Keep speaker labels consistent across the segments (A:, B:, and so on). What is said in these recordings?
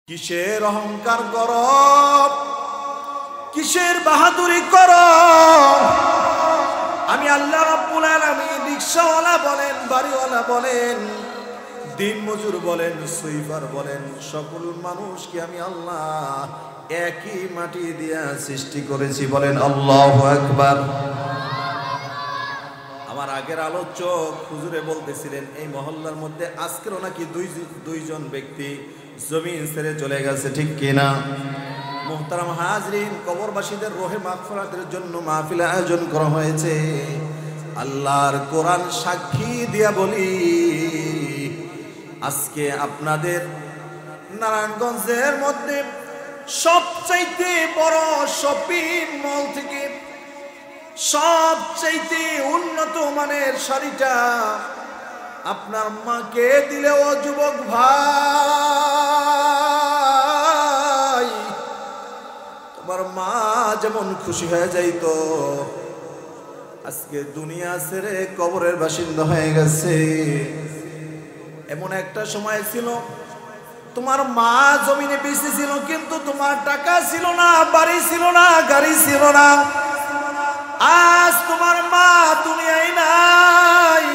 A: কিসের অহংকার করো, কিসের বাহাদুরি করো? আমি আল্লাহ রাব্বুল আলামিন, রিকশাওয়ালা বলেন, বাড়িওয়ালা বলেন, দিন মজুর বলেন, সুইপার বলেন, সকল মানুষকে আমি আল্লাহ একই মাটি দিয়া সৃষ্টি করেছি। বলেন আল্লাহু আকবার। আমার আগের আলোচক হুজুরে বলতেছিলেন এই মহল্লার মধ্যে আজকেরও নাকি দুইজন ব্যক্তি জমিন ছেড়ে চলে গেছে, ঠিক কিনা? মুহতারাম হাজরিন, কবরবাসীদের রোহে মাগফিরাতের জন্য মাহফিল আয়োজন করা হয়েছে। আল্লাহর কোরআন সাক্ষী দিয়া বলি, আজকে আপনাদের নারায়ণগঞ্জের মধ্যে সবচাইতে বড় শপিং মল থেকে সবচাইতে উন্নত মানের শাড়িটা আপনার মাকে দিলেও যুবক ভাই, তোমার মা যেমন খুশি হয়ে যাইতো, আজকে দুনিয়া ছেড়ে কবরের বাসিন্দা হয়ে গেছে। এমন একটা সময় ছিল তোমার মা জমিনে বেঁচে ছিল, কিন্তু তোমার টাকা ছিল না, বাড়ি ছিল না, গাড়ি ছিল না। আজ তোমার মা দুনিয়ায় নাই,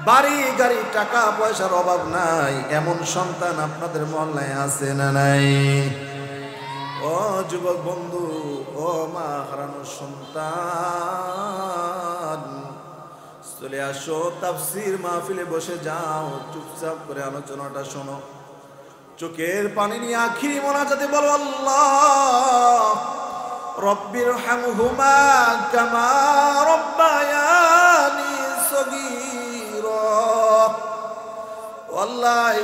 A: বাড়ি গাড়ি টাকা পয়সার অভাব নাই। এমন সন্তান আপনাদের মহল্লায় আছে না নাই? ও যুবক বন্ধু, ও মা হারানো সন্তান, চলে আসো, তাফসীর মাহফিলে বসে যাও, চুপচাপ করে আলোচনাটা শোনো, চোখের পানি নিয়ে আখিরি মোনাজাতে বলো, আল্লাহ রব্বির হামহুমা কামা রব্বায়ানি সগীরা। আল্লাহ,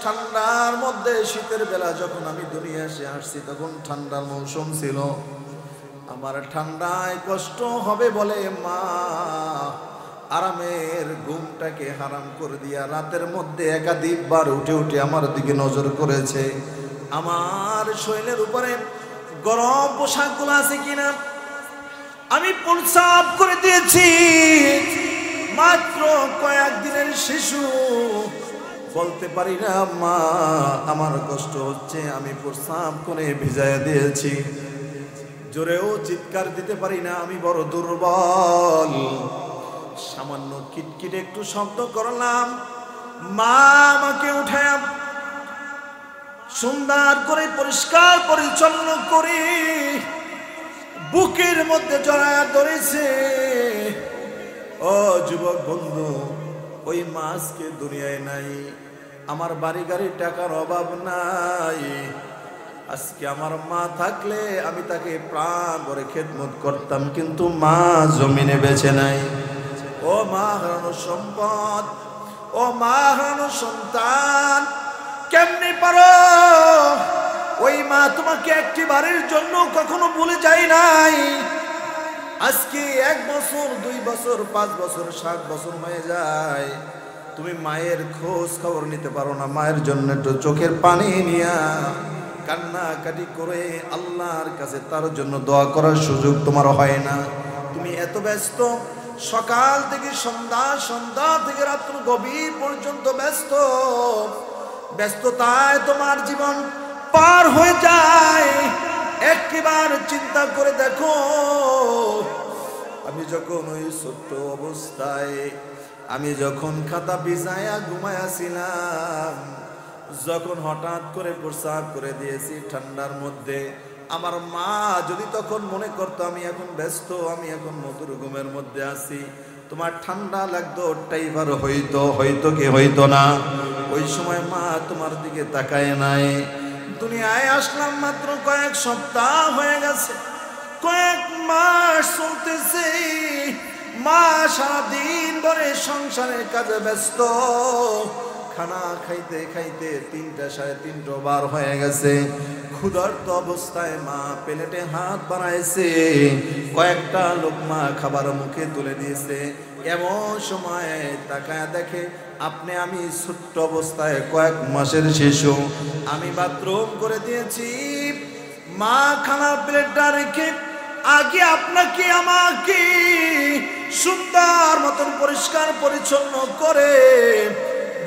A: ঠান্ডার মধ্যে শীতের বেলা যখন আমি দুনিয়া এসে আসছি তখন ঠান্ডার মৌসুম ছিল, আমার ঠান্ডায় কষ্ট হবে বলে মা আরামের ঘুমটাকে হারাম করে দিয়া রাতের মধ্যে একাধিকবার উঠে উঠে আমার দিকে নজর করেছে। আমার শরীরের উপরে গরম পোশাকগুলো আছে কিনা আমি প্রস্রাব করে দিয়েছি। মাত্র কয়েকদিনের শিশু, বলতে পারি না মা আমার কষ্ট হচ্ছে, আমি প্রস্রাব করে ভিজাইয়া দিয়েছি। জোরেও চিৎকার দিতে পারি না, আমি বড় দুর্বল। সামান্য কিটকিট একটু শব্দ করলাম, মা আমাকে উঠায় সুন্দর করে পরিষ্কার পরিচ্ছন্ন করে বুকের মধ্যে জড়ায় ধরেছে। ও যুবক বন্ধু, ওই মাছকে দুনিয়ায় নাই, আমার বাড়ি গাড়ি টাকার অভাব নাই। আজকে আমার মা থাকলে আমি তাকে প্রাণ ভরে খেদমত করতাম, কিন্তু মা জমিনে বেঁচে নাই। ও মা হারানো সম্পদ, ও মা হারানো সন্তান, কেমনে পারো? ওই মা তোমাকে একটি বারের জন্য কখনো ভুলে যায় নাই। আজকে 1 বছর, 2 বছর, 5 বছর, 7 বছর হয়ে যায়, তুমি মায়ের খোঁজ খবর নিতে পারো না। মায়ের জন্য একটু চোখের পানি নিয়া কান্নাকাটি করে আল্লাহর কাছে তার জন্য দোয়া করার সুযোগ তোমার হয় না। তুমি এত ব্যস্ত, সকাল থেকে সন্ধ্যা, সন্ধ্যা থেকে রাত্র গভীর পর্যন্ত ব্যস্ত। ব্যস্ততায় তোমার জীবন পার হয়ে যায়। একবার চিন্তা করে দেখো, আমি যখন ওই ছোট্ট অবস্থায়, আমি যখন খাতা বিছায়া ঘুমায়াছিলাম, যখন হঠাৎ করে প্রস্রাব করে দিয়েছি ঠান্ডার মধ্যে, আমার মা যদি তখন মনে করতো আমি এখন ব্যস্ত, আমি এখন মধুর ঘুমের মধ্যে আছি, তোমার ঠান্ডা লাগতো, টাইফার হইতো, হয়তো কি হইতো না? ওই সময় মা তোমার দিকে তাকায় নাই। দুনিয়ায় আসলাম মাত্র কয়েক সপ্তাহ হয়ে গেছে, কয়েক মাস চলতেছে। মা সারাদিন ধরে সংসারের কাজে ব্যস্ত, খানা খাইতে খাইতে 3টা, 3:30 বার হয়ে গেছে। ক্ষুধার্ত অবস্থায় মা প্লেটে হাত বাড়াইছে, কয়েকটা লোকমা খাবার মুখে তুলে দিয়েছে। এমন সময় তাকায় দেখে আপনি আমি ছোট্ট অবস্থায় কয়েক মাসের শিশু, আমি বাথরুম করে দিয়েছি। মা খানার প্লেটটা রেখে আগে আপনাকে আমাকে সুন্দর মতন পরিষ্কার পরিচ্ছন্ন করে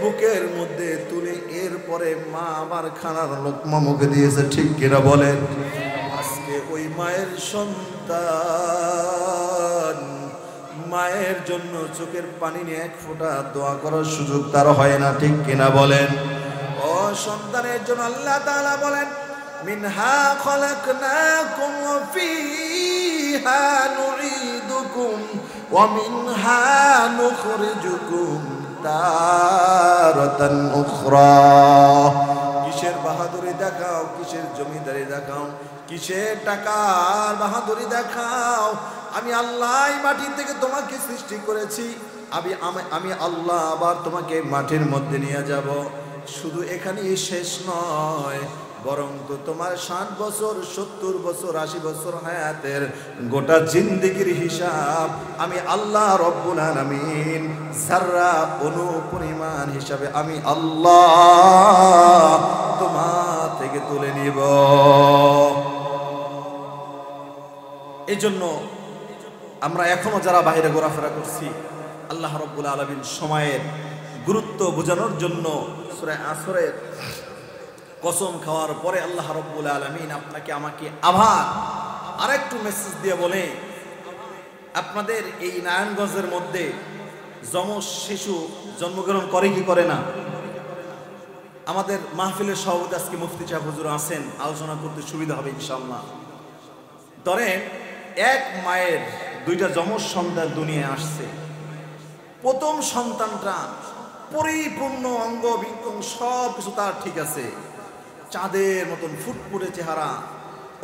A: বুকের মধ্যে তুলে এরপর পরে মা আমার খানার লোকমা মুখে দিয়েছে, ঠিক কিনা বলেন? আজকে ওই মায়ের সন্তান মায়ের জন্য চোখের পানি নিয়ে এক ফোঁটা দোয়া করার সুযোগ তার হয় না, ঠিক কিনা বলেন? ও সন্তানের জন্য আল্লাহ তাআলা বলেন, মিনহা খলাকনাকুম ওয়া ফিহা নুঈদুকুম ওয়া মিনহা নুখরিজুকুম তারাতান উখরা। কিসের বাহাদুরি দেখাও, কিসের জমিদারি দেখাও, কিসের টাকার বাহাদুরি দেখাও? আমি আল্লাহ মাটি থেকে তোমাকে সৃষ্টি করেছি, আমি আল্লাহ আবার তোমাকে মাটির মধ্যে নিয়ে যাব। শুধু এখানেই শেষ নয়, বরং তো তোমার 60 বছর 70 বছর 80 বছর হায়াতের গোটা জিন্দেগির হিসাব আমি আল্লাহ রব্বুল আলামিন যারা অনুপরিমাণ হিসাবে আমি আল্লাহ তোমার থেকে তুলে নিব। এই জন্য আমরা এখনো যারা বাইরে ঘোরাফেরা করছি, আল্লাহ রব্বুল আলামিন সময়ের গুরুত্ব বোঝানোর জন্য সূরা আসরের কসম খাওয়ার পরে আল্লাহ রব্বুল আলামিন আপনাকে আমাকে আবার আরেকটু মেসেজ দিয়ে বলে, আপনাদের এই নারায়ণগঞ্জের মধ্যে যমজ শিশু জন্মগ্রহণ করে কি করে না? আমাদের মাহফিলের সভাপতি আজকে মুফতি সাহেব হুজুর আছেন, আলোচনা করতে সুবিধা হবে ইনশাআল্লাহ। ধরেন এক মায়ের 2টা যমজ সন্তান দুনিয়ায় আসছে। প্রথম সন্তানটা পরিপূর্ণ অঙ্গ বিঙ্গং সব কিছু তার ঠিক আছে, চাঁদের মতন ফুটফুটে চেহারা,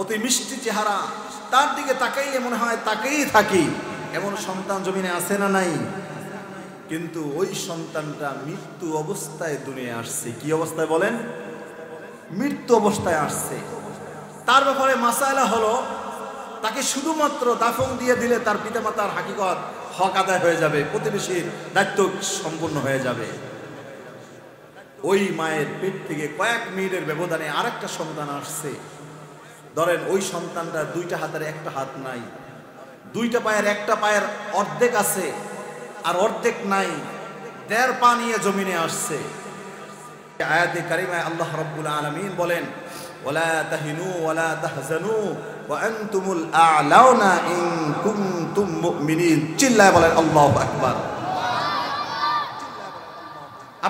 A: অতি মিষ্টি চেহারা, তার দিকে তাকাইলে মনে হয় তাকেই থাকি, এমন সন্তান জমিনে আছে না নাই? কিন্তু ওই সন্তানটা মৃত্যু অবস্থায় দুনিয়ায় আসছে। কি অবস্থায় বলেন? মৃত্যু অবস্থায় আসছে। তার ব্যাপারে মাসালা হলো, তাকে শুধুমাত্র দাফন দিয়ে দিলে তার পিতামাতার হাকিকত হক আদায় হয়ে যাবে, প্রতিবেশীর দায়িত্ব সম্পূর্ণ হয়ে যাবে। ওই মায়ের পেট থেকে কয়েক মিনিটের ব্যবধানে আরেকটা সন্তান আসছে। ধরেন ওই সন্তানটা 2টা হাতের একটা হাত নাই, 2টা পায়ের একটা পায়ের অর্ধেক আছে আর অর্ধেক নাই, 1.5 পা নিয়ে জমিনে আসছে। আয়াতে কারিমায় আল্লাহ রাব্বুল আলামিন বলেন, ওয়ালা তাহিনু ওয়ালা তাহজানু ওয়া আনতুমুল আ'লাউনা ইন কুনতুম মুমিনিন। চিল্লায় বলেন আল্লাহু আকবার।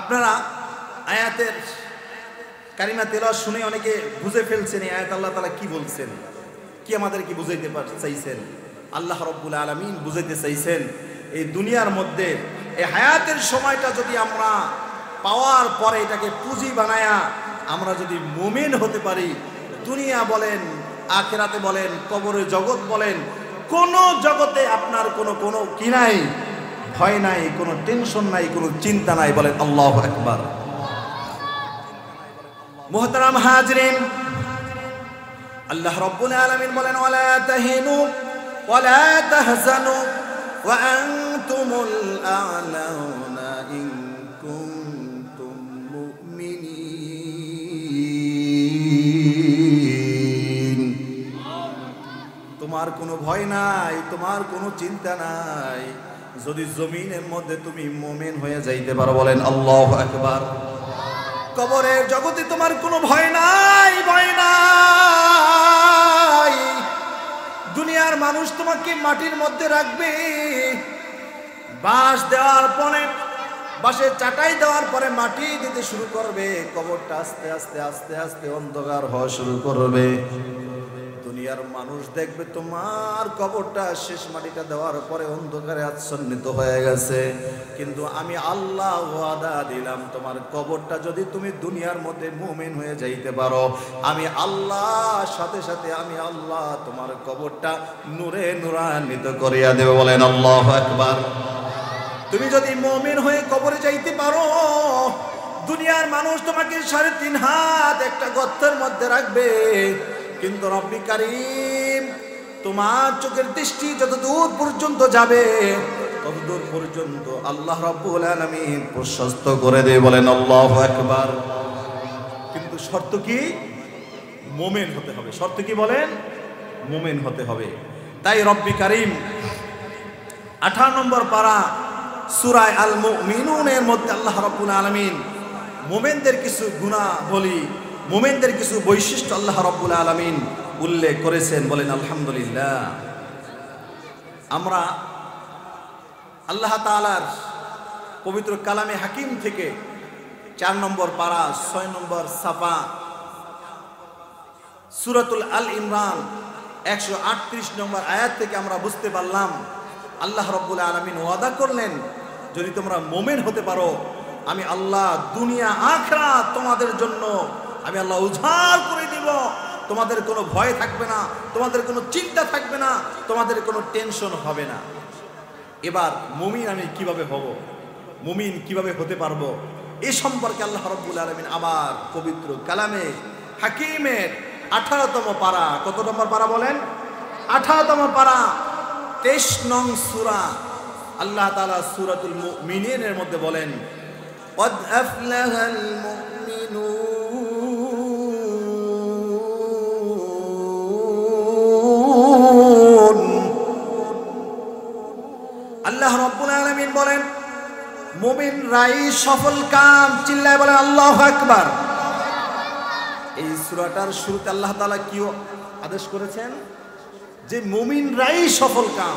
A: আপনারা আয়াতের কারিমা তেলাওয়াত শুনে অনেকে বুঝে ফেলছেন এই আয়াত আল্লাহ তাআলা কি বলছেন, কি আমাদের কি বুঝাইতে চাইছেন? আল্লাহ রাব্বুল আলামিন বুঝাইতে চাইছেন, এই দুনিয়ার মধ্যে এই হায়াতের সময়টা যদি আমরা পাওয়ার পরে এটাকে পুঁজি বানায়া আমরা যদি মুমিন হতে পারি, দুনিয়া বলেন, আখিরাতে বলেন, কবরের জগৎ বলেন, কোন জগতে আপনার কোনো কি নাই, ভয় নাই, কোনো টেনশন নাই, কোনো চিন্তা নাই। বলেন আল্লাহু আকবার। মুহতারাম হাজরিন, আল্লাহ রাব্বুল আলামিন বলেন, ওয়ালা তাহিনু ওয়ালা তাহজানু ওয়া আনতুমুল আ'লাউনা ইন কুনতুম মুমিনিন। তোমার কোনো ভয় নাই, তোমার কোনো চিন্তা নাই, যদি জমিনের মধ্যে তুমি মুমিন হয়ে যাইতে পারো। বলেন আল্লাহু আকবার। কবরের জগতে তোমার কোনো ভয় নাই, ভয় নাই। দুনিয়ার মানুষ তোমাকে মাটির মধ্যে রাখবে, বাঁশ দেওয়ার পরে, বাঁশের চাটাই দেওয়ার পরে মাটি দিতে শুরু করবে, কবরটা আস্তে আস্তে আস্তে আস্তে অন্ধকার হওয়া শুরু করবে। দুনিয়ার মানুষ দেখবে তোমার কবরটা শেষ মাটিটা দেওয়ার পরে অন্ধকারে আচ্ছন্নিত হয়ে গেছে, কিন্তু আমি আল্লাহ ওয়াদা দিলাম, তোমার কবরটা যদি তুমি দুনিয়ার মধ্যে মুমিন হয়ে যাইতে পারো, আমি আল্লাহ সাথে সাথে আমি আল্লাহ তোমার কবরটা নূরে নূরান্বিত করিয়া দেব। বলেন আল্লাহু আকবার। তুমি যদি মুমিন হয়ে কবরে যাইতে পারো, দুনিয়ার মানুষ তোমাকে 3.5 হাত একটা গর্তের মধ্যে রাখবে, কিন্তু রব্বি কারীম তোমার চোখের দৃষ্টি যত দূর পর্যন্ত যাবে তত দূর পর্যন্ত আল্লাহ রাব্বুল আলামিন প্রশস্ত করে দেবে। বলেন আল্লাহু আকবার। কিন্তু শর্ত কি? মুমিন হতে হবে। শর্ত কি বলেন? মুমিন হতে হবে। তাই রব্বি কারীম 18 নম্বর পারা সূরা আল মুমিনুনের মধ্যে আল্লাহ রাব্বুল আলামিন মুমিনদের কিছু গুনাহ বলি, মুমিনদের কিছু বৈশিষ্ট্য আল্লাহ রাব্বুল আলামিন উল্লেখ করেছেন। বলেন আলহামদুলিল্লাহ। আমরা আল্লাহ তাআলার পবিত্র কালামে হাকিম থেকে 4 নম্বর পারা 6 নম্বর সাফা সূরাতুল আল ইমরান 138 নম্বর আয়াত থেকে আমরা বুঝতে পারলাম আল্লাহ রাব্বুল আলামিন ওয়াদা করলেন, যদি তোমরা মুমিন হতে পারো আমি আল্লাহ দুনিয়া আখিরাত তোমাদের জন্য আমি আল্লাহ উজাড় করে দিব। তোমাদের কোনো ভয় থাকবে না, তোমাদের কোনো চিন্তা থাকবে না, তোমাদের কোনো টেনশন হবে না। এবার মুমিন আমি কিভাবে হব, মুমিন কিভাবে হতে পারবো, এই সম্পর্কে আল্লাহ রাব্বুল আলামিন আবার পবিত্র কালামে হাকিমের 18তম পারা, কত নম্বর পারা বলেন? 18তম পারা 23 নং সূরা আল্লাহ তাআলা সূরাতুল মুমিনের মধ্যে বলেন, قد أفلح المؤمنون। আল্লাহ রাব্বুল আলামিন বলেন মুমিনরাই সফল কাম। চিল্লায় বলেন আল্লাহু আকবার। এই সূরাটার শুরুতে আল্লাহ তাআলা কি আদেশ করেছেন? যে মুমিনরাই সফল কাম।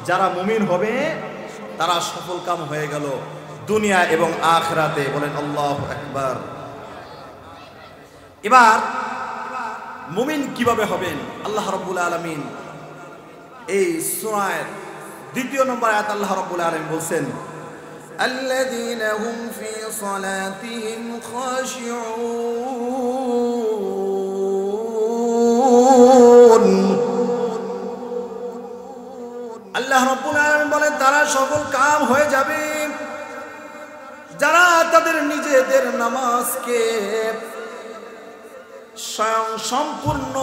A: যারা মুমিন হবে তারা সফল কাম হয়ে গেল দুনিয়া এবং আখিরাতে। বলেন আল্লাহু আকবার। এবার মুমিন কিভাবে হবেন আল্লাহ রাব্বুল আলামিন এই সূরার 2 নম্বর আয়াত আল্লাহ রাব্বুল আলামিন বলেন, আল্লাযীনা হুম ফি সালাতিহিম খাশিউন। আল্লাহ রাব্বুল আলামিন বলেন তারা সফল কাম হয়ে যাবে যারা তাদের নিজেদের নামাজকে স্বয়ং সম্পূর্ণ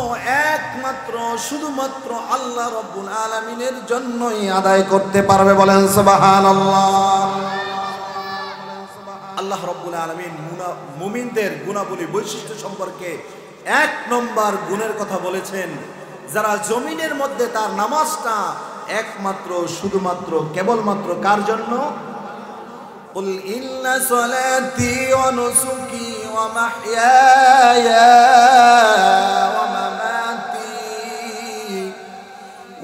A: একমাত্র শুধুমাত্র আল্লাহ রাব্বুল আলামিনের জন্যই আদায় করতে পারবে। বলেন সুবহানাল্লাহ। আল্লাহ রাব্বুল আলামিন মুমিনদের গুণাবলী বৈশিষ্ট্য সম্পর্কে 1 নম্বর গুণের কথা বলেছেন, যারা জমিনের মধ্যে তার নামাজটা একমাত্র শুধুমাত্র কেবলমাত্র কার জন্য? قل إن صلاتي ونسكي ومحياي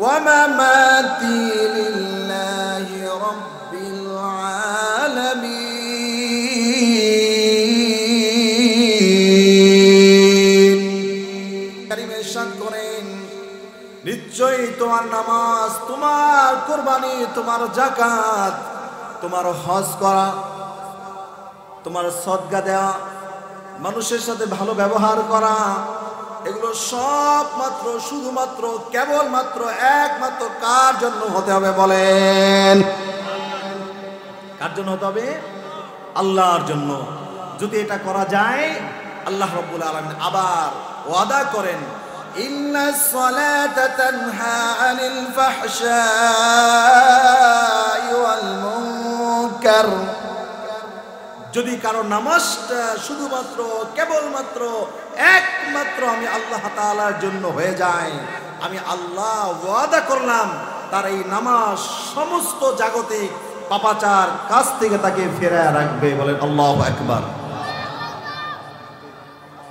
A: ومماتي لله رب العالمين। কারীম ইরশাদ করেন, নিশ্চয়ই তোমার নামাজ, তোমার কুরবানি, তোমার যাকাত, তোমার হজ করা, তোমার সদকা দেওয়া, মানুষের সাথে ভালো ব্যবহার করা, এগুলো সব মাত্র শুধুমাত্র কেবলমাত্র একমাত্র কার জন্য হতে হবে? বলেন কার জন্য হতে হবে? আল্লাহর জন্য। যদি এটা করা যায় আল্লাহ রাব্বুল আলামিন আবার ওয়াদা করেন, ইন্নাস সালাতা তানহা আনিল ফাহশাই ওয়াল মুনকার। যদি কারো নামাজটা শুধুমাত্র কেবলমাত্র একমাত্র আমি আল্লাহ তাআলার জন্য হয়ে যায়, আমি আল্লাহ ওয়াদা করলাম তার এই নামাজ সমস্ত জাগতিক পাপাচার কাছ থেকে তাকে ফেরায় রাখবে। বলেন আল্লাহু আকবার।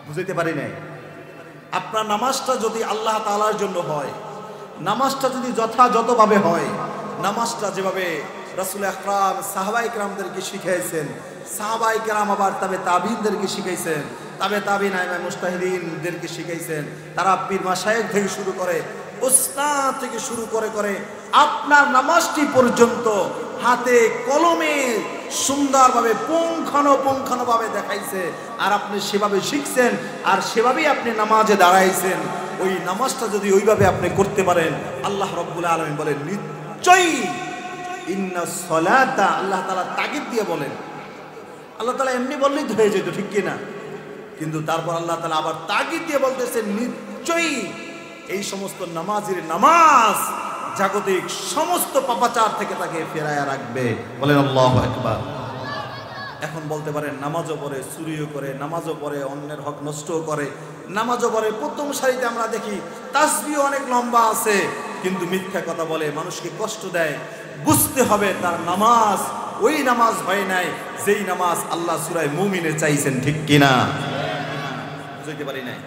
A: বুঝতে পারি নাই? আপনার নামাজটা যদি আল্লাহ তাআলার জন্য হয়, নামাজটা যদি যথাযথভাবে হয়, নামাজটা যেভাবে রাসূল আকরাম সাহাবায়ে কেরামদেরকে শিখিয়েছেন, সাহাবায়ে কেরাম আবার তাবে তাবিঈনদেরকে শিখাইছেন, তাবে তাবিঈন আইমে মুজতাহিদিনদেরকে শিখাইছেন, তারা পীর মাশায়েখ থেকে শুরু করে উস্তাদ থেকে শুরু করে আপনার নামাজটি পর্যন্ত হাতে কলমে সুন্দরভাবে পুঙ্খানুপুঙ্খানুভাবে দেখাইছে, আর আপনি সেভাবে শিখছেন, আর সেভাবেই আপনি নামাজে দাঁড়াইছেন। ওই নামাজটা যদি ওইভাবে আপনি করতে পারেন, আল্লাহ রাব্বুল আলামিন বলেন নিশ্চয়ই ইন্নাস সালাতা, আল্লাহ তাআলা তাগিদ দিয়ে বলেন, আল্লাহ তাআলা এমনি বললেই তো হয়ে যেত, ঠিক কি না? কিন্তু তারপর আল্লাহ তাআলা আবার তাগিদ দিয়ে বলতেছেন নিশ্চয়ই এই সমস্ত নামাজের নামাজ জাগতিক সমস্ত পাপাচার থেকে তাকে ফেরায়া রাখবে। বলেন আল্লাহু আকবার। এখন বলতে পারেন নামাজও পড়ে, চুরিও করে, নামাজও পড়ে, অন্যের হক নষ্টও করে, নামাজও পড়ে, প্রথম সারিতে আমরা দেখি তাসবিহ অনেক লম্বা আছে, কিন্তু মিথ্যা কথা বলে, মানুষকে কষ্ট দেয়। বুঝতে হবে তার নামাজ ওই নামাজ হয় নাই যেই নামাজ আল্লাহ সূরা মুমিনে চাইছেন, ঠিক কিনা? বুঝাইতে পারি নাই?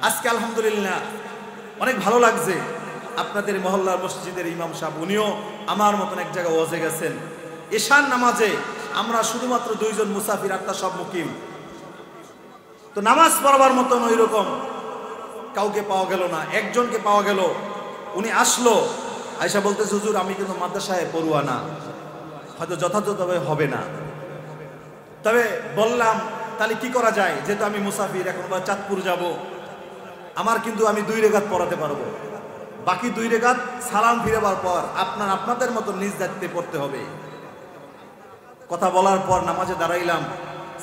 A: আজকে আলহামদুলিল্লাহ অনেক ভালো লাগছে, আপনাদের মহল্লার মসজিদের ইমাম সাহেব উনিও আমার মতন এক জায়গায় ওয়াজে গেছেন। এশার নামাজে আমরা শুধুমাত্র 2 জন মুসাফির, আটটা সব মুকিম। তো নামাজ পড়াবার মতন ওই রকম কাউকে পাওয়া গেল না, একজনকে পাওয়া গেল। উনি আসলো, আয়েশা বলতেছে হুজুর আমি কিন্তু মাদ্রাসায় পড়ুয়া না, হয়তো যথাযথভাবে হবে না। তবে বললাম তাহলে কি করা যায়, যেহেতু আমি মুসাফির, এখন বা চাঁদপুর যাব, আমার কিন্তু আমি 2 রেকাত পড়াতে পারবো, বাকি 2 রেকাত সালাম ফিরাবার পর আপনাদের মতো নিজ দায়িত্বে পড়তে হবে। কথা বলার পর নামাজে দাঁড়াইলাম,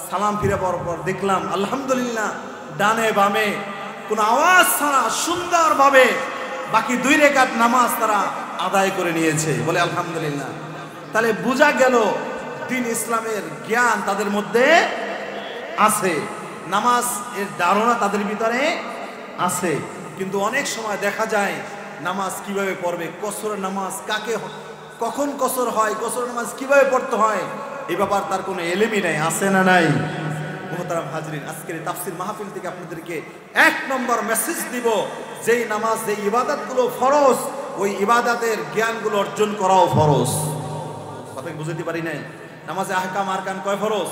A: সালাম ফিরাবার পর দেখলাম আলহামদুলিল্লাহ ডানে বামে কোনো আওয়াজ ছাড়া সুন্দরভাবে বাকি 2 রেকাত নামাজ তারা আদায় করে নিয়েছে, বলে আলহামদুলিল্লাহ। তাহলে বোঝা গেল দ্বীন ইসলামের জ্ঞান তাদের মধ্যে আছে, নামাজ এর ধারণা তাদের ভিতরে আছে। কিন্তু অনেক সময় দেখা যায় নামাজ কিভাবে পড়বে, কসরের নামাজ কাকে কখন কসর হয়, কসরের নামাজ কিভাবে পড়তে হয়, এই ব্যাপার তার কোনো এলেমই নাই, আছে না নাই? মুহতারাম হাজরিন, আজকের তাফসীর মাহফিল থেকে আপনাদেরকে 1 নম্বর মেসেজ দিব, যেই নামাজ, যেই ইবাদতগুলো ফরজ, ওই ইবাদতের জ্ঞানগুলো অর্জন করাও ফরজ। কথা বুঝতে পারি নাই? নামাজে আহকাম আরকান কয় ফরজ?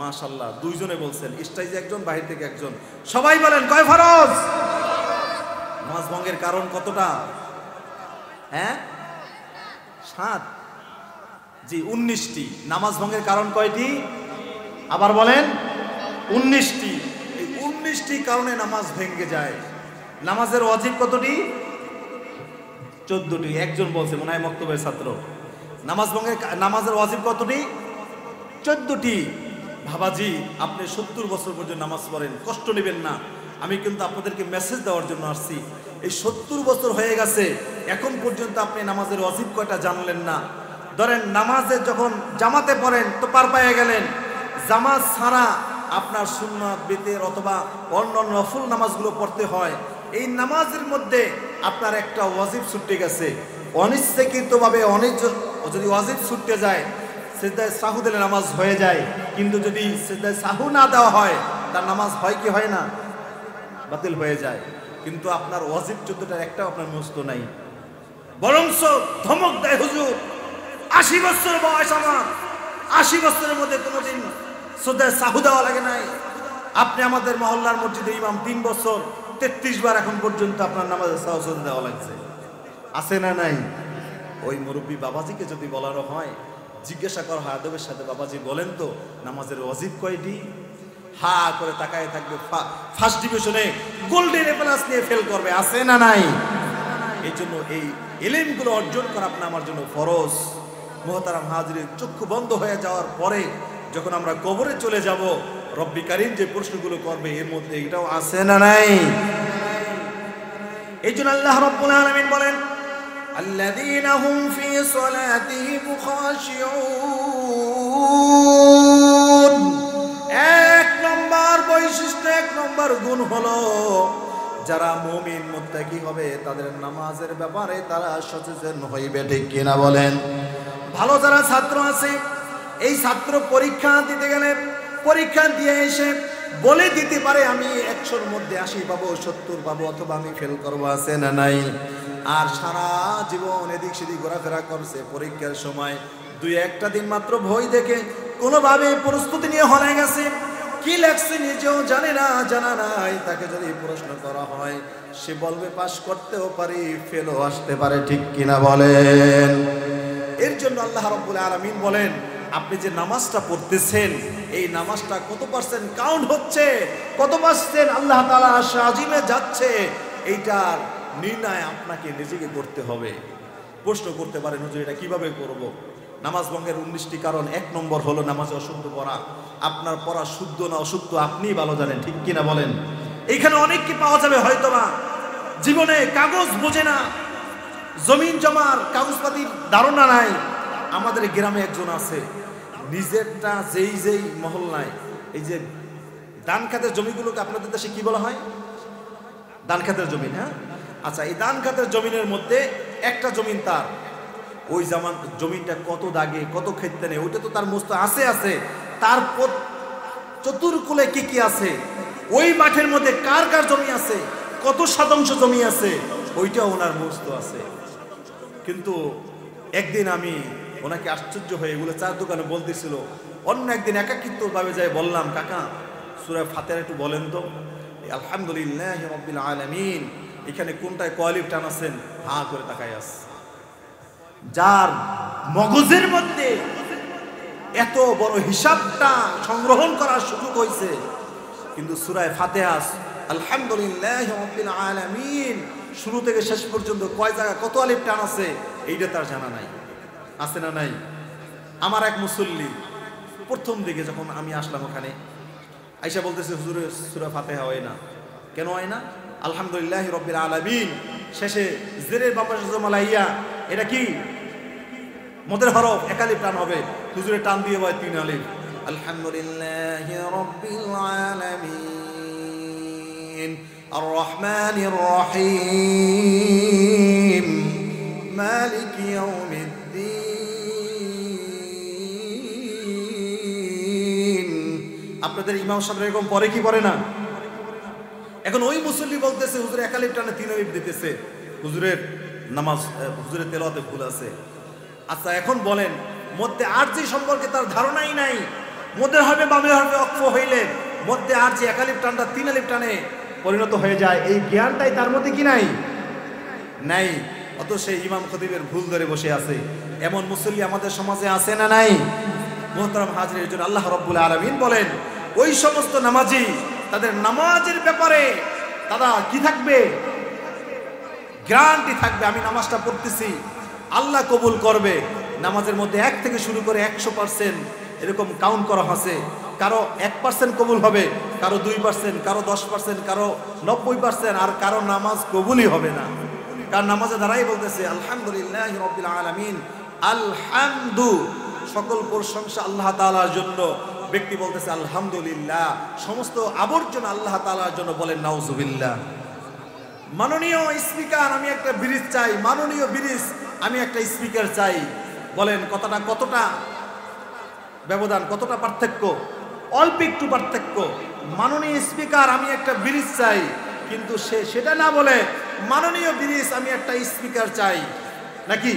A: মাশাআল্লাহ 2 জনে বলছেন, স্টেজে একজন, বাহির থেকে একজন, সবাই বলেন কয় ফরজ? নামাজ ভঙ্গের কারণ কতটা? হ্যাঁ 7, জি 19টি। নামাজ ভঙ্গের কারণ কয়টি? আবার বলেন 19টি। এই 19টি কারণে নামাজ ভেঙে যায়। নামাজের ওয়াজিব কতটি? 14টি। একজন বলছে, মনে হয় মক্তবের ছাত্র। নামাজের ওয়াজিব কতটি? 14টি। বাবাজি আপনি 70 বছর পর্যন্ত নামাজ পড়েন, কষ্ট নেবেন না, আমি কিন্তু আপনাদেরকে মেসেজ দেওয়ার জন্য আসছি। এই 70 বছর হয়ে গেছে, এখন পর্যন্ত আপনি নামাজের ওয়াজিব কয়টা জানলেন না। ধরেন নামাজে যখন জামাতে পড়েন তো পার পেয়ে গেলেন, জামাত ছাড়া আপনার সুন্নাত, বিতের অথবা অন্য নফল নামাজগুলো পড়তে হয়। এই নামাজের মধ্যে আপনার একটা ওয়াজিব ছুটে গেছে, অনিচ্ছাকৃতভাবে যদি ওয়াজিব ছুটে যায়, সিজদায়ে সাহু দিলে নামাজ হয়ে যায়। কিন্তু যদি সিজদায়ে সাহু না দেওয়া হয়, তার নামাজ হয় কি হয় না? বাতিল হয়ে যায়। কিন্তু আপনার ওয়াজিব 14টার একটাও আপনার মুখস্থ নাই, বরঞ্চ ধমক দেয় হুজুর 80 বছর বয়স আমার, 80 বছরের মধ্যে কোনোদিন সিজদায়ে সাহু দেওয়া লাগে নাই। আপনি আমাদের মহল্লার মসজিদে ইমাম, 3 বছর 33 বার এখন পর্যন্ত আপনার নামাজে সাহু দেওয়া লাগছে, আছে না নাই? ওই মুরব্বী বাবাজিকে যদি বলারও হয়, জিজ্ঞাসা করা হয় আদবের সাথে, বাবাজি বলেন তো নামাজের ওয়াজিব কয়টি? হা করে তাকায় থাকবে, ফার্স্ট ডিভিশনে গোল্ডেন প্লাস নিয়ে ফেল করবে, আছে না নাই? এই জন্য এই ইলমগুলো অর্জন করা আপনার আমার জন্য ফরজ। মুহতারাম হাজিরিন, চক্ষু বন্ধ হয়ে যাওয়ার পরে যখন আমরা কবরে চলে যাব, রব্বি কারীম যে প্রশ্নগুলো করবে এর মধ্যে এটাও আছে না নাই? এই জন্য আল্লাহ রাব্বুল আলামিন বলেন, الذين هم في صلاتهم خاشعون। 1 নম্বর বৈশিষ্ট্য, 1 নম্বর গুণ হলো যারা মুমিন মুত্তাকি হবে তাদের নামাজের ব্যাপারে তারা সচেতন হইবে, ঠিক কিনা বলেন? ভালো যারা ছাত্র আছে, এই ছাত্র পরীক্ষা দিতে গেলে পরীক্ষা দিয়ে এসে বলে দিতে পারে আমি 100-র মধ্যে 80 পাবো, 70 পাবো, অথবা আমি ফেল করবো, আছে না নাই? আর সারা জীবন এদিক সেদিক ঘোরাফেরা করছে, পরীক্ষার সময় 2-1টা দিন মাত্র ভয় দেখে কোনোভাবে প্রস্তুতি নিয়ে হলে গেছে, কি লেখছে নিজেও জানে না, জানা নাই। তাকে যদি প্রশ্ন করা হয় সে বলবে পাস করতেও পারি, ফেলও আসতে পারে, ঠিক কিনা বলেন? এর জন্য আল্লাহ রাব্বুল আলামিন বলেন, আপনি যে নামাজটা পড়তেছেন এই নামাজটা কত পার্সেন্ট কাউন্ট হচ্ছে, কত পার্সেন্ট আল্লাহ তাআলা আজিমে যাচ্ছে, এইটার নির্ণয় আপনাকে নিজেকে করতে হবে। প্রশ্ন করতে পারেন হুজুর এটা কিভাবে করব? নামাজ ভঙ্গের 19টি কারণ, 1 নম্বর হলো নামাজে অশুদ্ধ পড়া। আপনার পড়া শুদ্ধ না অশুদ্ধ আপনিই ভালো জানেন, ঠিক কিনা বলেন? এইখানে অনেককে পাওয়া যাবে হয়তোবা জীবনে কাগজ বোঝে না, জমিন জমার কাগজপাতির ধারণা নাই। আমাদের গ্রামে একজন আছে, নিজেরটা যেই মহল্লায়, এই যে ধান খাতের জমিগুলোকে আপনাদের দেশে কি বলা হয়? ধান খাতের জমিন, হ্যাঁ? আচ্ছা, এই ধান খাতের জমিনের মধ্যে একটা জমিন তার, ওই জামান জমিটা কত দাগে কত ক্ষেত্রে নেই, ওইটা তো তার মস্ত আছে আছে, তার চতুর্কুলে কি কি আছে, ওই মাঠের মধ্যে কার কার জমি আছে, কত শতাংশ জমি আছে, ওইটা ওনার মস্ত আছে। কিন্তু একদিন আমি ওনাকে আশ্চর্য হয়ে এগুলো চার দোকানে বলতেছিল, অন্য একদিন একাকিত্বভাবে যাই বললাম, কাকা সূরা ফাতিহা একটু বলেন তো, আলহামদুলিল্লাহ রাব্বিল আলামিন এখানে কোনটায় কলিফ টানাছেন, হা করে তাকায় আছে। যার মগজের মধ্যে এত বড় হিসাবটা সংগ্রহণ করার সুযোগ হয়েছে, কিন্তু সূরা ফাতিহা আলহামদুলিল্লাহ রাব্বিল আলামিন শুরু থেকে শেষ পর্যন্ত কয় জায়গা কত আলিফ টান আছে এইটা তার জানা নাই। আছে না নাই? আমার এক মুসল্লি প্রথম দিকে যখন আমি আসলাম ওখানে আইসা বলতেছে, হুজুরের সূরা ফাতিহা হয় না। কেন হয় না? আলহামদুলিল্লাহ রাব্বিল আলামিন শেষে জেরের বাবা জমালাইয়া, এটা কি মদের হরফ, এক আলিফ টান হবে, হুজুরে টান দিয়ে হয় 3 আলিফ। আলহামদুলিল্লাহ রাব্বিল আলামিন আর রহমানির রহিম মালিক ইয়াউমিদ্দিন। আপনাদের ইমাম সাহেব এরকম পড়ে কি পড়ে না? এখন ওই মুসল্লি বলতেছে হুজুর এক আলিফ টানে 3 আলিফ দিতেছে, হুজুরের নামাজ, হুজুরের তেলাওয়াতে ভুল আছে। আচ্ছা এখন বলেন, মধ্যে আরজি সম্পর্কে তার ধারণাই নাই, মধ্যে হবে বামে হবে অক্ষ হইলে মধ্যে আরজি এক আলিফ টানটা 3 আলিফ টানে পরিণত হয়ে যায়, এই জ্ঞানটাই তার মধ্যে কি নাই? নাই। অত সেই ইমাম খতিবের ভুল ধরে বসে আছে। এমন মুসল্লি আমাদের সমাজে আছে না নাই? মুহতারাম হাজিরের জন্য আল্লাহ রাব্বুল আলামিন বলেন, ওই সমস্ত নামাজি তাদের নামাজের ব্যাপারে তারা কি থাকবে? গ্যারান্টি থাকবে, আমি নামাজটা পড়তেছি আল্লাহ কবুল করবে। নামাজের মধ্যে 1 থেকে শুরু করে 100% এরকম কাউন্ট করা আছে। কারো 1% কবুল হবে, কারো 2%, কারো 10%, কারো 90%, আর কারো নামাজ কবুলই হবে না। কারণ নামাজে দাঁড়াই বলতেছে আলহামদুলিল্লাহ রাব্বিল আলামিন, আলহামদু সকল প্রশংসা আল্লাহ তাআলার জন্য। ব্যক্তি বলতেছে আলহামদুলিল্লাহ, সমস্ত আবর্জনা আল্লাহ তাআলার জন্য, বলেন নাউজুবিল্লাহ। মাননীয় স্পিকার আমি একটা ব্রিজ চাই, মাননীয় ব্রিজ আমি একটা স্পিকার চাই। বলেন কথাটা কতটা ব্যবধান, কতটা পার্থক্য? অল্প একটু পার্থক্য। মাননীয় স্পিকার আমি একটা ব্রিজ চাই, কিন্তু সে সেটা না বলে মাননীয় ব্রিজ আমি একটা স্পিকার চাই, নাকি?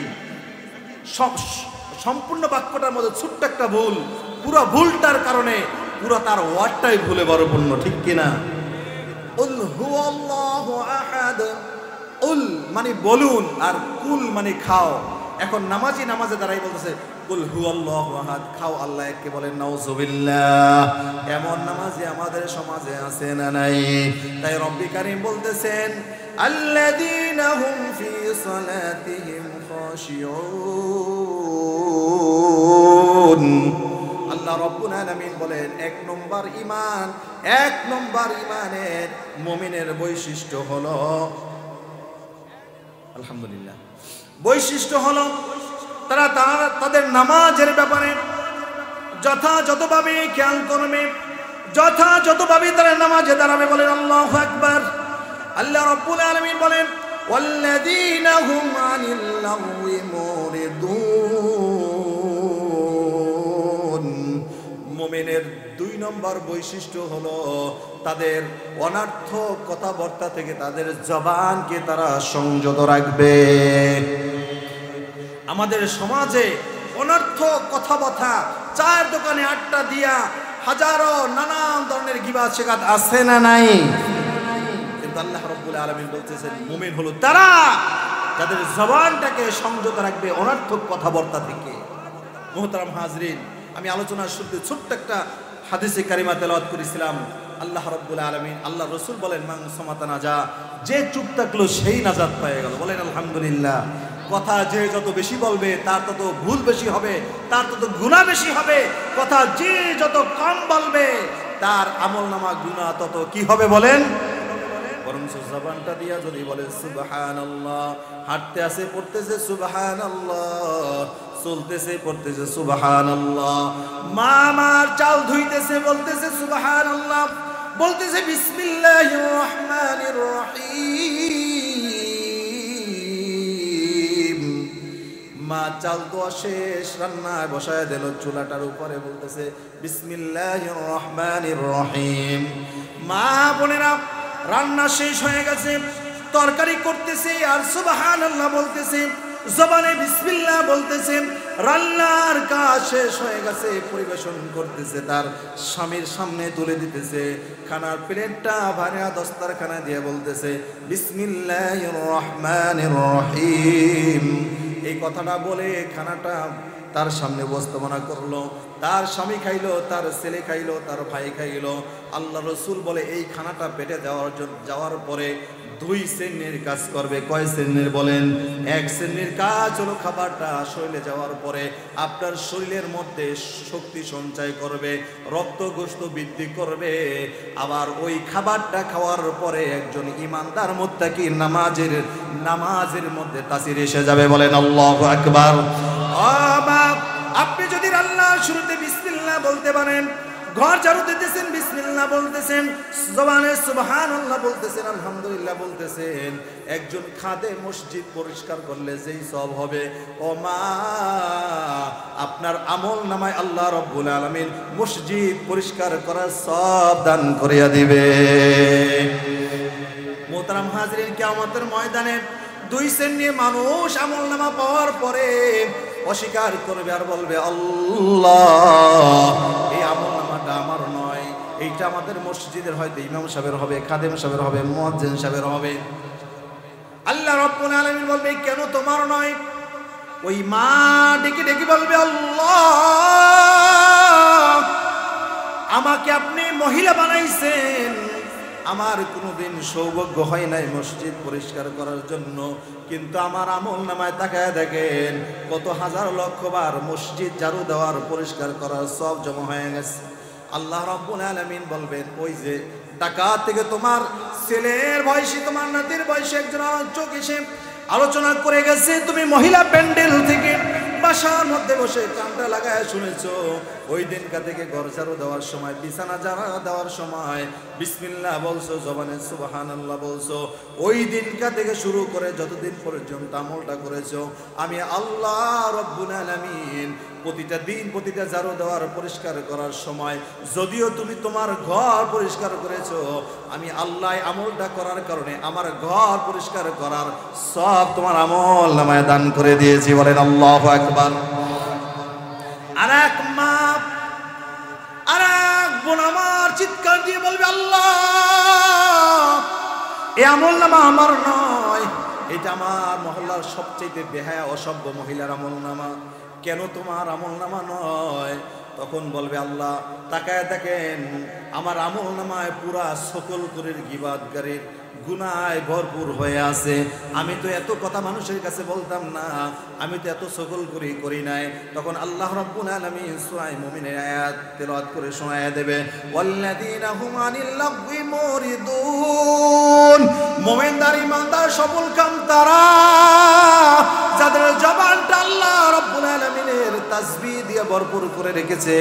A: সম্পূর্ণ বাক্যটার মধ্যে ছোট্ট একটা ভুল, পুরো ভুলটার কারণে পুরো তার ওয়ার্ডটাই ভুলে পরিপূর্ণ, ঠিক কিনা? উল হুয়াল্লাহু আহাদ, উল মানে বলুন, আর কুল মানে খাও। এখন নামাজি নামাজে দাঁড়াই বলতেছে কুল হুয়াল্লাহু আহাদ, খাও আল্লাহ এককে, বলেন নাউজুবিল্লাহ। এমন নামাজি আমাদের সমাজে আছে না নাই? তাই রব্বি কারীম বলতেছেন আল্লাযীনা হুম ফি সালাতিহিম খাশিউন। আল্লাহ রাব্বুল আলামিন বলেন 1 নম্বর ঈমান, 1 নম্বর ঈমানের মুমিনের বৈশিষ্ট্য হলো, আলহামদুলিল্লাহ, বৈশিষ্ট্য হলো তারা তাদের নামাজের ব্যাপারে যথাযথভাবে খেয়াল করবে, যথাযথভাবে তারা নামাজে দাঁড়াবে। বলেন আল্লাহু আকবার। আল্লাহ রাব্বুল আলামিন বলেন ওয়াল্লাযীনা হুম আনিল লাগওয়ি মুরিদুন। মুমিনের 2 নম্বর বৈশিষ্ট্য হলো তাদের অনর্থক কথাবার্তা থেকে তাদের জবানকে তারা সংযত রাখবে। আমাদের সমাজে অনর্থক কথাবার্তা, চায়ের দোকানে আড্ডা দিয়া হাজারো নানান ধরনের গীবাত শিকাত আছে না নাই? কিন্তু আল্লাহ রাব্বুল আলামিন বলতেছেন মুমিন হলো তারা যাদের জবানটাকে সংযত রাখবে অনর্থক কথাবার্তা থেকে। মুহতারাম হাজরিন, আমি আলোচনার শুরুতে ছোট্ট একটা হাদিসে কারিমা তেলাওয়াত করেছিলাম। আল্লাহ রাব্বুল আলামিন, আল্লাহ রাসূল বলেন মান সামাতা নাজা, যে চুপ থাকলো সেই নাজাত পেয়ে গেল। বলেন আলহামদুলিল্লাহ। কথা যে যত বেশি বলবে তার তত ভুল বেশি হবে, তার তত গুনাহ বেশি হবে। কথা যে যত কম বলবে তার আমলনামা গুনাহ তত কি হবে বলেন? বরং জবানটা দিয়া যদি বলে সুবহানাল্লাহ, হাঁটতে আছে পড়তেছে সুবহানাল্লাহ, চলতেছে পড়তেছে সুবহানাল্লাহ, মামার চাল ধুইতেছে বলতেছে সুবহানাল্লাহ, বলতেছে বিসমিল্লাহির রহমানির রহিম, মা চাল তো শেষ, রান্নায় বসায় দিল চুলাটার উপরে, বলতেছে বিসমিল্লাহির রহমানির রহিম। মা বোনেরা, রান্না শেষ হয়ে গেছে, তরকারি করতেছে আর সুবহানাল্লাহ বলতেছে, জবানে বিসমিল্লাহ বলতেছে। রান্নার কাজ শেষ হয়ে গেছে, পরিবেশন করতেছে, তার স্বামীর সামনে তুলে দিতেছে খানার প্লেটটা, ভারিয়া দস্তারখানা দিয়ে বলতেছে বিসমিল্লাহির রহমানির রহিম। এই কথাটা বলে খানাটা তার সামনে উপস্থাপনা করলো। তার স্বামী খাইলো, তার ছেলে খাইলো, তার ভাই খাইলো। আল্লাহ রসুল বলে এই খানাটা পেটে যাওয়ার পরে 2 শ্রেণীর কাজ করবে। কয় শ্রেণীর বলেন? 1 শ্রেণীর কাজ হলো খাবারটা শরীরে যাওয়ার পরে আপনার শরীরের মধ্যে শক্তি সঞ্চয় করবে, রক্ত গোশত বৃদ্ধি করবে। আবার ওই খাবারটা খাওয়ার পরে একজন ইমানদার মুত্তাকি নামাজের মধ্যে তাসির এসে যাবে। বলেন আল্লাহু আকবার। আপনি যদি রান্নার শুরুতে বিসমিল্লাহ বলতে পারেন, ঘর ঝাড়ু দিতেছেন বিসমিল্লাহ বলতেছেন, জবানে সুবহানাল্লাহ বলতেছেন, আলহামদুলিল্লাহ বলতেছেন, একজন খাদে মসজিদ পরিষ্কার করলে যেই সওয়াব হবে, ও মা আপনার আমল নামায় আল্লাহ রাব্বুল আলামিন মসজিদ পরিষ্কার করার সওয়াব দান করিয়া দিবে। মোহতারাম হাজরিন, কিয়ামতের ময়দানে 2 শ্রেণীর মানুষ আমল নামা পাওয়ার পরে অস্বীকার করবে আর বলবে আল্লাহ এই আমল নামাটা আমার নয়, এইটা আমাদের মসজিদের হয়তো ইমাম সাহেবের হবে, খাদেম সাহেবের হবে, মুয়াজ্জিন সাহেবের হবে। আল্লাহ রাব্বুল আলামিন বলবে কেন তোমার নয়? ওই মা ডেকে ডেকে বলবে আল্লাহ আমাকে আপনি মহিলা বানাইছেন, আমার কোনোদিন সৌভাগ্য হয় নাই মসজিদ পরিষ্কার করার জন্য, কিন্তু আমার আমল নামায় তাকায় দেখেন কত হাজার লক্ষ বার মসজিদ ঝাড়ু দেওয়ার পরিষ্কার করার সব জমা হয়ে গেছে। আল্লাহ রাব্বুল আলামিন বলবেন ওই যে টাকা থেকে তোমার ছেলের বয়সী, তোমার নাতির বয়সী একজন আলোচক এসে আলোচনা করে গেছে, তুমি মহিলা প্যান্ডেল থেকে বাসার মধ্যে বসে কানটা লাগায় শুনেছো, ওই দিনকা থেকে ঘর ঝাড়ু দেওয়ার সময়, বিছানা ঝাড়া দেওয়ার সময় বিসমিল্লাহ বলছো, জবানে সুবহানাল্লাহ বলছো, ওই দিনকা থেকে শুরু করে যতদিন পর্যন্ত আমলটা করেছো, আমি আল্লাহ রাব্বুল আলামিন প্রতিটা দিন প্রতিটা ঝাড়ু দেওয়ার পরিষ্কার করার সময় যদিও তুমি তোমার ঘর পরিষ্কার করেছো, আমি আল্লাহ আমলটা করার কারণে আমার ঘর পরিষ্কার করার সব তোমার আমল নামায় দান করে দিয়েছি। বলেন আল্লাহু আকবার। আর এক মা আর এক বোন আমার চিৎকার দিয়ে বলবে আল্লাহ এই আমল নামা আমার নয়, এটা আমার মহল্লার সবচেয়ে বেহায়া অসভ্য মহিলার আমল নামা, কেন তোমার আমল নামা নয়? তখন বলবে আল্লাহ তাকায় দেখেন আমার আমল নামায় পুরা সকল করের গীবাতগারের গুনায় ভরপুর হয়ে আছে, আমি তো এত কথা মানুষের কাছে বলতাম না, আমি তো এত সকল করি নাই। তখন আল্লাহ রাব্বুল আলামিন সূরা মুমিনের আয়াত তেলাওয়াত করে শোনায়া দেবে, ওয়াল্লাযীনা হুম আনিল লাগবি মুরিদুন, মুমিনদার ইমানদার সফল কাম তারা যাদের জবানটা আল্লাহ রাব্বুল আলামিনের তাসবিহ দিয়ে ভরপুর করে রেখেছে।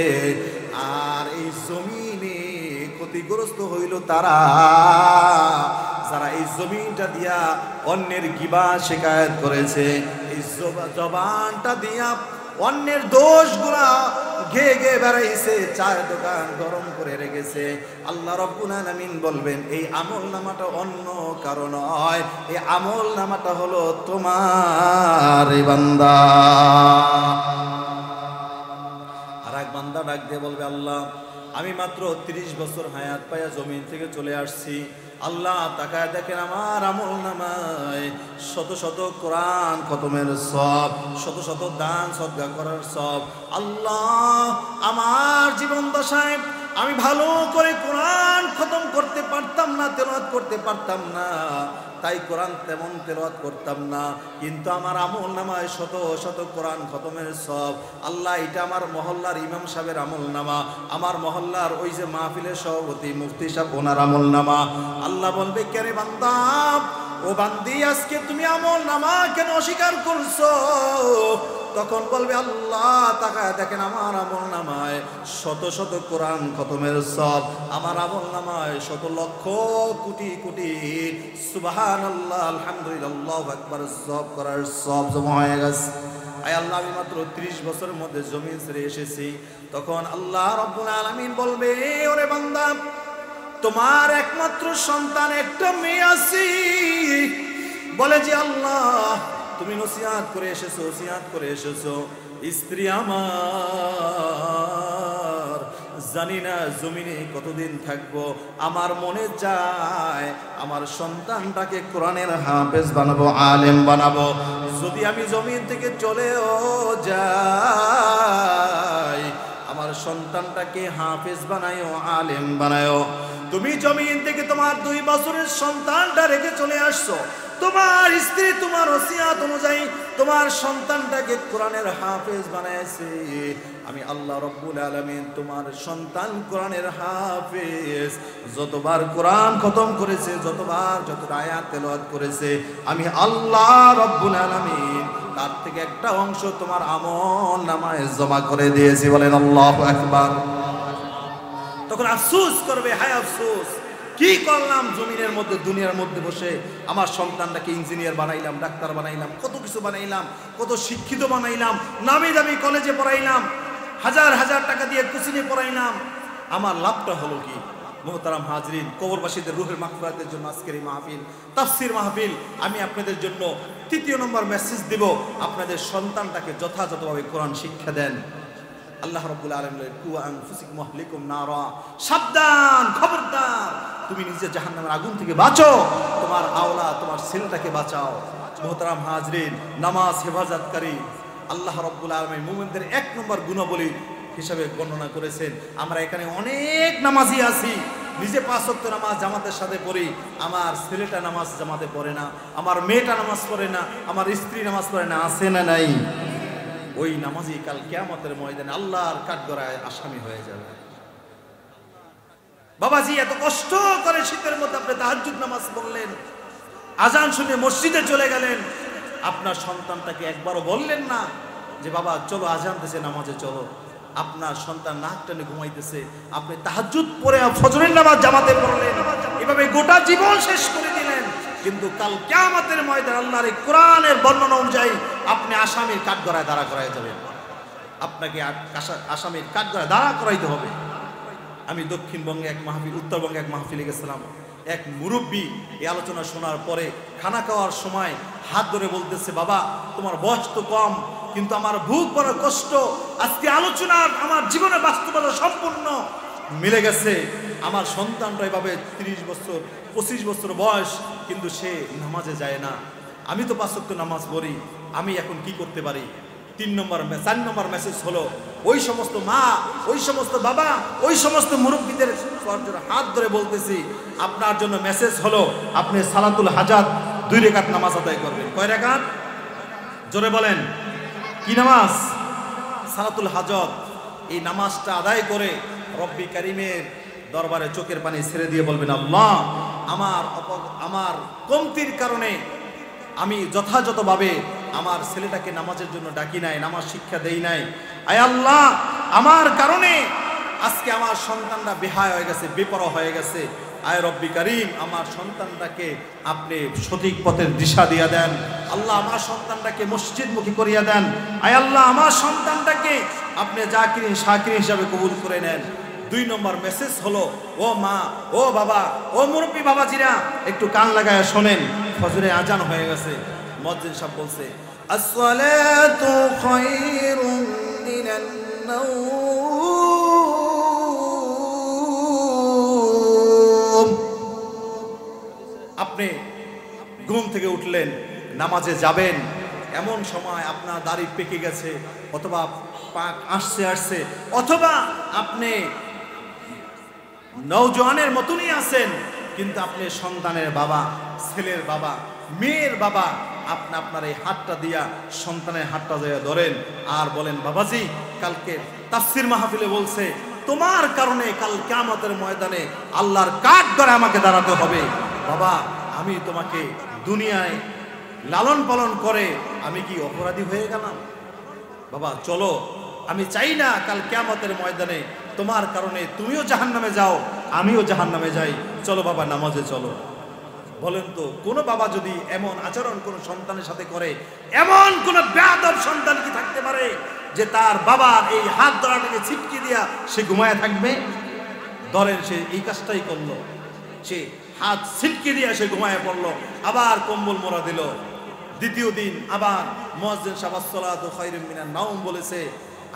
A: আর এই জমিনে ক্ষতিগ্রস্ত হইল তারা যারা এই জমিনটা দিয়া অন্যের গিবত শিকায়ত করেছে, এই জবানটা দিয়া অন্যের দোষগুলা গে গে বেড়াইছে, চায়ের দোকান গরম করে রেখেছে। আল্লাহ রাব্বুল আলামিন বলবেন এই আমল নামাটা অন্য কারণ নয়, এই আমল নামাটা হলো তোমার বান্দা। আর এক বান্দা ডাক দিয়ে বলবে আল্লাহ আমি মাত্র 30 বছর হায়াত পায়া জমিন থেকে চলে আসছি, আল্লাহ তাকায় দেখেন আমার আমল নামায় শত শত কোরআন খতমের সব, শত শত দান সদকা করার সব। আল্লাহ আমার জীবন দশায় আমি ভালো করে কোরআন খতম করতে পারতাম না, তেলাওয়াত করতে পারতাম না, তাই কোরআন তেমন তেলাওয়াত করতাম না, কিন্তু আমার আমল নামায় শত শত কোরআন খতমের সব। আল্লাহ এটা আমার মহল্লার ইমাম সাহেবের আমল নামা, আমার মহল্লার ওই যে মাহফিলের সভাপতি মুফতি সাহেব ওনার আমল নামা। আল্লাহ বলবে কেন বান্দা, ও বান্দি আজকে তুমি আমল নামা কেন অস্বীকার করছো? তখন বলবে আল্লাহ তাকায় দেখেন আমার আমল নামায় শত শত কোরআন খতমের সব, আমার আমল নামায় শত লক্ষ কোটি কোটি সুবহানাল্লাহ আলহামদুলিল্লাহ আল্লাহু আকবার সব করার সব জমা হয়ে গেছে। আয় আল্লাহ আমি মাত্র 30 বছরের মধ্যে জমিন ছেড়ে এসেছি। তখন আল্লাহ রাব্বুল আলামিন বলবে, ওরে বান্দা, তোমার একমাত্র সন্তান একটা মেয়ে আছে। বলে যে আল্লাহ, তুমি নসিহত করে এসেছো, ওসিয়ত করে এসেছো, স্ত্রী আমার, জানি না জমিনে কতদিন থাকবো, আমার মনে চায় আমার সন্তানটাকে কোরআনের হাফেজ বানাবো, আলেম বানাবো। যদি আমি জমিন থেকে চলেও যাই, আমার সন্তানটাকে হাফেজ বানায়ো, আলেম বানায়ো। তুমি জমিন থেকে তোমার 2 বছরের সন্তানটা রেখে চলে আসছো, তোমার স্ত্রী তোমার ওসিয়ত অনুযায়ী তোমার সন্তানটাকে কোরআনের হাফেজ বানাইছে। আমি আল্লাহ রাব্বুল আলামিন তোমার সন্তান কোরআনের হাফেজ, যতবার কোরআন খতম করেছে, যতবার যত আয়াত তেলাওয়াত করেছে, আমি আল্লাহ রাব্বুল আলামিন তার থেকে একটা অংশ তোমার আমল নামায় জমা করে দিয়েছি। বলেন আল্লাহু আকবার। তখন আফসোস করবে, হায় আফসোস, কি করলাম জমিনের মধ্যে, দুনিয়ার মধ্যে বসে আমার সন্তানটাকে ইঞ্জিনিয়ার বানাইলাম, ডাক্তার বানাইলাম, কত কিছু বানাইলাম, কত শিক্ষিত বানাইলাম, নামি দামি কলেজে পড়াইলাম, হাজার হাজার টাকা দিয়ে কোচিংয়ে পড়াইলাম, আমার লাভটা হলো কি? মুহতারাম হাজরিন, কবরবাসীদের রুহের মাগফিরাতের জন্য আজকের এই মাহফিল, তাফসীর মাহফিল, আমি আপনাদের জন্য 3 নম্বর মেসেজ দিব, আপনাদের সন্তানটাকে যথাযথভাবে কোরআন শিক্ষা দেন। আল্লাহ রাব্বুল আলামিন বলেন, কু আনফুসিকুম আহলিকুম নারা, সাবধান, খবরদার, তুমি নিজে জাহান্নামের আগুন থেকে বাঁচো, তোমার আওলাদ, তোমার ছেলেটাকে বাঁচাও। মুহতারাম হাজরিন, নামাজ হেফাজতকারী আল্লাহ রাব্বুল আলামিন মুমিনদের 1 নম্বর গুণাবলী হিসাবে বর্ণনা করেছেন। আমরা এখানে অনেক নামাজি আছি, নিজে 5 ওয়াক্ত নামাজ জামাতের সাথে পড়ি, আমার ছেলেটা নামাজ জামাতে পড়ে না, আমার মেয়েটা নামাজ পড়ে না, আমার স্ত্রী নামাজ পড়ে না, আছে না নাই? ওই নামাজি কাল কিয়ামতের ময়দানে আল্লাহর কাঠগড়ায় আসামি হয়ে যাবে। বাবাজি, এত কষ্ট করে শীতের মধ্যে আপনি তাহাজ্জুদ নামাজ পড়লেন, আজান শুনে মসজিদে চলে গেলেন, আপনার সন্তানটাকে একবারও বললেন না যে বাবা চলো আজান দিছে নামাজে চলো। আপনার সন্তান নাক টানে ঘুমাইতেছে, আপনি তাহাজ্জুদ পড়ে ফজরের নামাজ জামাতে পড়লেন, এভাবে গোটা জীবন শেষ করে দিলেন। কিন্তু কাল কিয়ামতের ময়দানে আল্লাহর এই কোরআনের বর্ণনা অনুযায়ী আপনি আসামির কাঠগড়ায় দাঁড়া করাই যাবেন, আপনাকে আসামির কাঠগড়ায় দাঁড়া করাইতে হবে। আমি দক্ষিণবঙ্গে এক মাহফিল, উত্তরবঙ্গে এক মাহফিলে গেছিলাম, এক মুরব্বী এই আলোচনা শোনার পরে খানা খাওয়ার সময় হাত ধরে বলতেছে, বাবা তোমার বয়স তো কম, কিন্তু আমার বুক বড় কষ্ট, আজকে আলোচনার আমার জীবনের বাস্তবতা সম্পূর্ণ মিলে গেছে। আমার সন্তানটা এভাবে 30 বছর 25 বছর বয়স, কিন্তু সে নামাজে যায় না, আমি তো 5 ওয়াক্ত নামাজ পড়ি, আমি এখন কি করতে পারি? 4 নম্বর মেসেজ হলো, ওই সমস্ত মা, ওই সমস্ত বাবা, ওই সমস্ত মুরব্বীদের হাত ধরে বলতেছি, আপনার জন্য মেসেজ হলো, আপনি সালাতুল হাজাত 2 রাকাত নামাজ আদায় করবেন। কয় রাকাত? জোরে বলেন। কি নামাজ? সালাতুল হাজাত। এই নামাজটা আদায় করে রব্বি কারিমের দরবারে চোখের পানি ছেড়ে দিয়ে বলবেন, আল্লাহ আমার কমতির কারণে আমি যথাযথভাবে আমার ছেলেটাকে নামাজের জন্য ডাকি নাই, নামাজ শিক্ষা দেই নাই। আয় আল্লাহ, আমার কারণে আজকে আমার সন্তানরা বেহায়া হয়ে গেছে, বেপরোয়া হয়ে গেছে। আয় রব্বি কারিম, আমার সন্তানটাকে আপনি সঠিক পথের দিশা দিয়ে দেন। আল্লাহ, আমার সন্তানটাকে মসজিদমুখী করিয়া দেন। আয় আল্লাহ, আমার সন্তানটাকে আপনি জাকিরিন শাকিরিন হিসাবে কবুল করে নেন। 2 নম্বর মেসেজ হলো, ও মা, ও বাবা, ও মুরব্বী বাবাজিরা, একটু কান লাগায় শোনেন, ফজরে আজান হয়ে গেছে। মুয়াজ্জিন সাহেব বলছে, আসসালাতু খায়রুম মিনান নাওম। আপনি ঘুম থেকে উঠলেন, নামাজে যাবেন, এমন সময় আপনার দাড়ি পেকে গেছে, অথবা পাক আসছে, অথবা আপনি নওজোয়ানের মতনই আছেন, কিন্তু আপনি সন্তানের বাবা, ছেলের বাবা, মেয়ের বাবা, আপনি আপনার এই হাতটা দিয়া সন্তানের হাতটা দিয়ে ধরেন আর বলেন, বাবাজি কালকে তাফসীর মাহফিলে বলছে তোমার কারণে কাল কিয়ামতের ময়দানে আল্লাহর কাঠগড়ায় আমাকে দাঁড়াতে হবে। বাবা, আমি তোমাকে দুনিয়ায় লালন পালন করে আমি কি অপরাধী হয়ে গেলাম? বাবা চলো, আমি চাই না কাল কিয়ামতের ময়দানে তোমার কারণে তুমিও জাহান্নামে যাও, আমিও জাহান্নামে যাই। চলো বাবা, নামাজে চলো। বলেন তো কোন বাবা যদি এমন আচরণ কোন সন্তানের সাথে করে, এমন কোন বেয়াদব সন্তান কি থাকতে পারে যে তার বাবার এই হাত ধরাটাকে ছিটকে দিয়া সে ঘুমায় থাকবে? ধরেন সে এই কাজটাই করলো, সে হাত ছিটকে দিয়া সে ঘুমায় পড়লো, আবার কম্বল মোড়া দিল। দ্বিতীয় দিন আবার মুয়াজ্জিন সাহেব আসসালাতু খায়রুম মিনান নাওম বলেছে।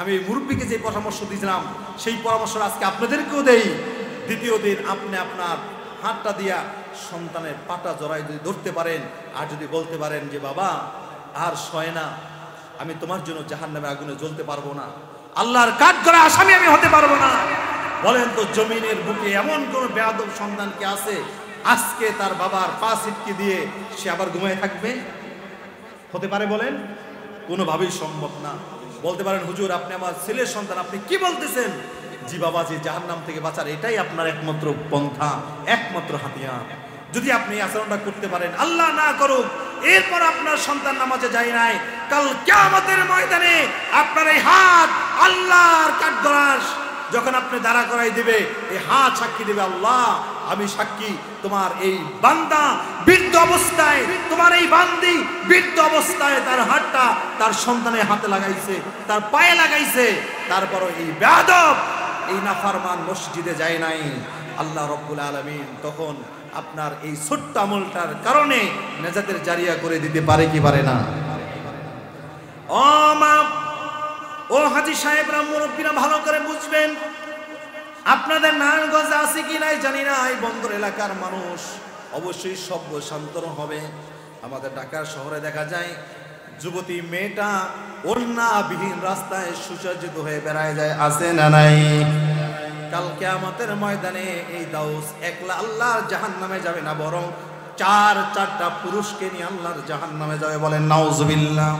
A: আমি মুরব্বীকে যে পরামর্শ দিয়েছিলাম সেই পরামর্শ আজকে আপনাদেরকেও দেই। দ্বিতীয় দিন আপনি আপনার হাতটা দিয়া সন্তানের পাটা জড়াই যদি ধরতে পারেন, আর যদি বলতে পারেন যে বাবা আর সয় না, আমি তোমার জন্য জাহান্নামে আগুনে জ্বলতে পারবো না, আল্লাহর কাঠগড়া আসামি আমি হতে পারবো না। বলেন তো জমিনের বুকে এমন কোন বেয়াদব সন্তান কি আছে আজকে তার বাবার পা ছিটকে দিয়ে সে আবার ঘুমিয়ে থাকবে? হতে পারে বলেন? কোনোভাবেই সম্ভব না। বলতে পারেন হুজুর আপনি আমার ছেলের সন্তান, আপনি কি বলতেছেন? জি বাবা, যে জাহান্নাম থেকে বাঁচার এটাই আপনার একমাত্র পন্থা, একমাত্র হাতিয়ার। যদি আপনি এই আচরণটা করতে পারেন, আল্লাহ না করুক এরপর আপনার সন্তান নামাজে যায় নাই, কাল কিয়ামতের ময়দানে আপনার এই হাত আল্লাহর কাঠগড়ায় যখন আপনি দাঁড়া করাই দিবে, এই হাত সাক্ষী দিবে আল্লাহ আমি সাক্ষী তোমার এই বান্দা বৃদ্ধ অবস্থায়, তোমার এই বান্দি বৃদ্ধ অবস্থায় তার হাতটা তার সন্তানের হাতে লাগাইছে, তার পায়ে লাগাইছে, তারপরও এই বেয়াদব এই নাফরমান মসজিদে যায় নাই। আল্লাহ রাব্বুল আলামিন তখন আপনার এই ছোট্ট আমলটার কারণে নেজাতের জারিয়া করে দিতে পারে কি পারে না? ও মা, ও হাজী সাহেবরা, মুরব্বীরা ভালো করে বুঝবেন। আপনাদের নারায়ণগঞ্জে আছে কি নাই জানি না, এই বন্দর এলাকার মানুষ অবশ্যই সভ্য শান্ত হবে। আমাদের ঢাকার শহরে দেখা যায় যুবতী মেয়েটা ওড়নাবিহীন রাস্তায় সুসজ্জিত হয়ে বেড়ায় যায়, আছে না নাই? কাল কিয়ামতের ময়দানে এই দাউস একলা আল্লাহর জাহান্নামে যাবে না, বরং চারটা পুরুষকে নিয়ে আল্লাহর জাহান্নামে যাবে। বলেন নাউজুবিল্লাহ।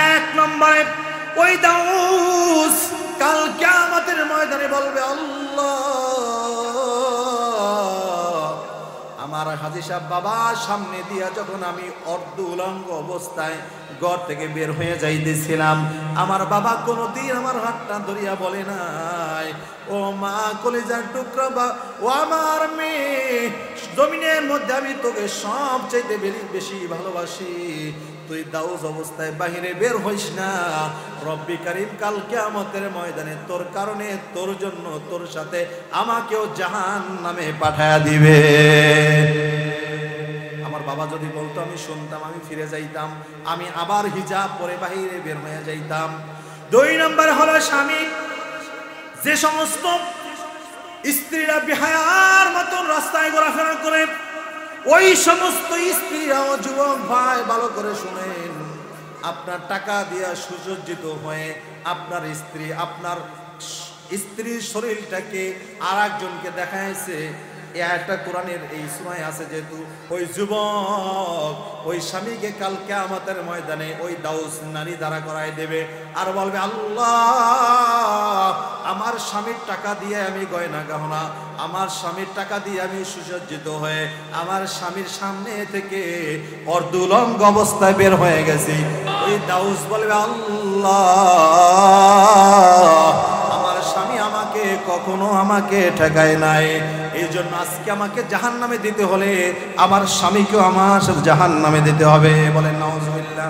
A: এক নম্বরে ওই দাউস কাল কিয়ামতের ময়দানে বলবে আল্লাহ আমার হাজী সাহেব বাবা সামনে দিয়া যখন আমি অর্ধ উলঙ্গ অবস্থায় ঘর থেকে বের হয়ে যাইতেছিলাম, আমার বাবা কোনোদিন আমার হাতটা ধরিয়া বলে নাই ও মা কলিজার টুকরা বা ও আমার মেয়ে, জমিনের মধ্যে আমি তোকে সবচাইতে বেশি ভালোবাসি, তুই দাউস অবস্থায় বাহিরে বের হইস না, রব্বি কারীম কাল কিয়ামতের ময়দানে তোর কারণে, তোর জন্য, তোর সাথে আমাকেও জাহান্নামে পাঠায়া দিবে। আমার বাবা যদি বলতো আমি শুনতাম, আমি ফিরে যাইতাম, আমি আবার হিজাব পরে বাহিরে বের হয়ে যাইতাম। দুই নম্বর হলো স্বামী, যে সমস্ত স্ত্রীরা বেহায়ার মতন রাস্তায় ঘোরাফেরা করে, ওই সমস্ত স্ত্রীরা ও যুবক ভাই ভালো করে শুনেন, আপনার টাকা দিয়া সুসজ্জিত হয়ে আপনার স্ত্রীর শরীরটাকে আর একজনকে দেখাইছে, একটা কোরআনের এই সূরায় আছে, যেহেতু ওই যুবক ওই স্বামীকে কাল কিয়ামতের ময়দানে ওই দাউস নারী দ্বারা করায় দেবে আর বলবে আল্লাহ আমার স্বামীর টাকা দিয়ে আমি গয়না গহনা, আমার স্বামীর টাকা দিয়ে আমি সুসজ্জিত হয়ে আমার স্বামীর সামনে থেকে অর্ধউলঙ্গ অবস্থায় বের হয়ে গেছি, ওই দাউস বলবে আল্লাহ আমার স্বামী আমাকে কখনো আমাকে ঠেকায় নাই, এই জন্য আজকে আমাকে জাহান্নামে দিতে হলে আমার স্বামীকেও আমার সাথে জাহান্নামে দিতে হবে। বলেন নাউজুবিল্লাহ।